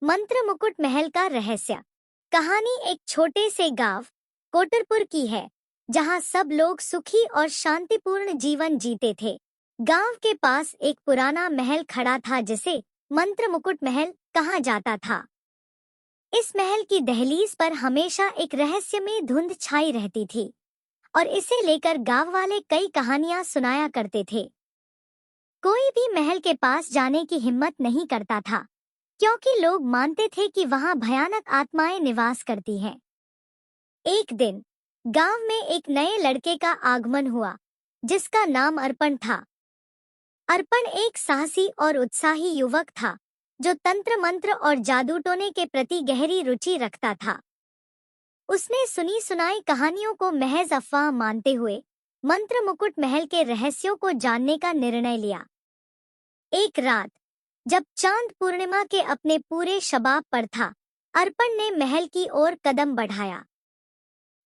मंत्र मुकुट महल का रहस्य। कहानी एक छोटे से गांव कोटरपुर की है, जहां सब लोग सुखी और शांतिपूर्ण जीवन जीते थे। गांव के पास एक पुराना महल खड़ा था जिसे मंत्र मुकुट महल कहा जाता था। इस महल की दहलीज पर हमेशा एक रहस्यमय धुंध छाई रहती थी और इसे लेकर गांव वाले कई कहानियां सुनाया करते थे। कोई भी महल के पास जाने की हिम्मत नहीं करता था, क्योंकि लोग मानते थे कि वहां भयानक आत्माएं निवास करती हैं। एक दिन गांव में एक नए लड़के का आगमन हुआ, जिसका नाम अर्पण था। अर्पण एक साहसी और उत्साही युवक था, जो तंत्र मंत्र और जादू टोने के प्रति गहरी रुचि रखता था। उसने सुनी सुनाई कहानियों को महज अफवाह मानते हुए मंत्र मुकुट महल के रहस्यों को जानने का निर्णय लिया। एक रात जब चांद पूर्णिमा के अपने पूरे शबाब पर था, अर्पण ने महल की ओर कदम बढ़ाया।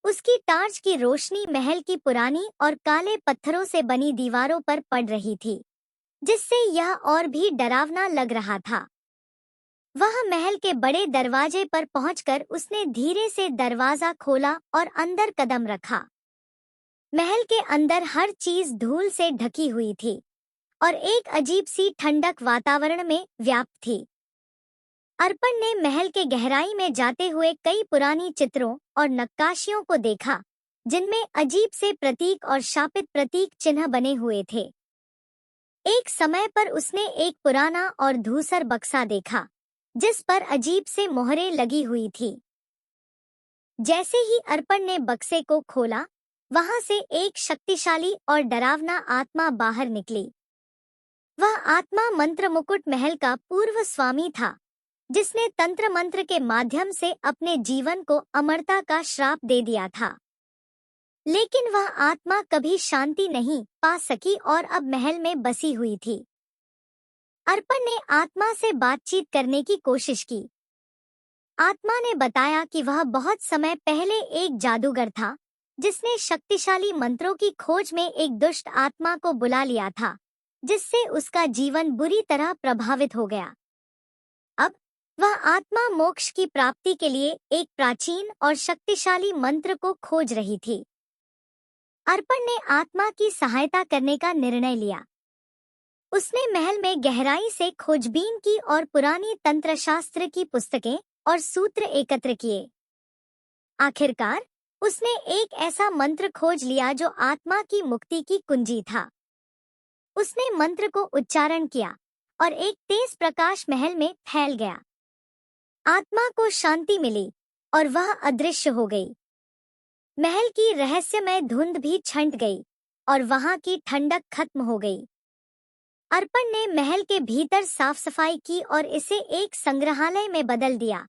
उसकी टार्च की रोशनी महल की पुरानी और काले पत्थरों से बनी दीवारों पर पड़ रही थी, जिससे यह और भी डरावना लग रहा था। वह महल के बड़े दरवाजे पर पहुंचकर उसने धीरे से दरवाजा खोला और अंदर कदम रखा। महल के अंदर हर चीज धूल से ढकी हुई थी और एक अजीब सी ठंडक वातावरण में व्याप्त थी। अर्पण ने महल के गहराई में जाते हुए कई पुरानी चित्रों और नक्काशियों को देखा, जिनमें अजीब से प्रतीक और शापित प्रतीक चिन्ह बने हुए थे। एक समय पर उसने एक पुराना और धूसर बक्सा देखा, जिस पर अजीब से मोहरें लगी हुई थी। जैसे ही अर्पण ने बक्से को खोला, वहां से एक शक्तिशाली और डरावना आत्मा बाहर निकली। वह आत्मा मंत्र मुकुट महल का पूर्व स्वामी था, जिसने तंत्र मंत्र के माध्यम से अपने जीवन को अमरता का श्राप दे दिया था। लेकिन वह आत्मा कभी शांति नहीं पा सकी और अब महल में बसी हुई थी। अर्पण ने आत्मा से बातचीत करने की कोशिश की। आत्मा ने बताया कि वह बहुत समय पहले एक जादूगर था, जिसने शक्तिशाली मंत्रों की खोज में एक दुष्ट आत्मा को बुला लिया था, जिससे उसका जीवन बुरी तरह प्रभावित हो गया। अब वह आत्मा मोक्ष की प्राप्ति के लिए एक प्राचीन और शक्तिशाली मंत्र को खोज रही थी। अर्पण ने आत्मा की सहायता करने का निर्णय लिया। उसने महल में गहराई से खोजबीन की और पुरानी तंत्रशास्त्र की पुस्तकें और सूत्र एकत्र किए। आखिरकार उसने एक ऐसा मंत्र खोज लिया जो आत्मा की मुक्ति की कुंजी था। उसने मंत्र को उच्चारण किया और एक तेज प्रकाश महल में फैल गया। आत्मा को शांति मिली और वह अदृश्य हो गई। महल की रहस्यमय धुंध भी छंट गई और वहां की ठंडक खत्म हो गई। अर्पण ने महल के भीतर साफ सफाई की और इसे एक संग्रहालय में बदल दिया,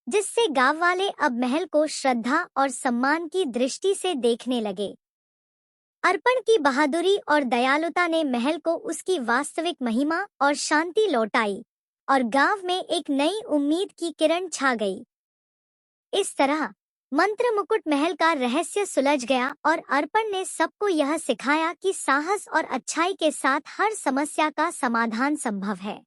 जिससे गांव वाले अब महल को श्रद्धा और सम्मान की दृष्टि से देखने लगे। अर्पण की बहादुरी और दयालुता ने महल को उसकी वास्तविक महिमा और शांति लौटाई और गांव में एक नई उम्मीद की किरण छा गई। इस तरह मंत्र मुकुट महल का रहस्य सुलझ गया और अर्पण ने सबको यह सिखाया कि साहस और अच्छाई के साथ हर समस्या का समाधान संभव है।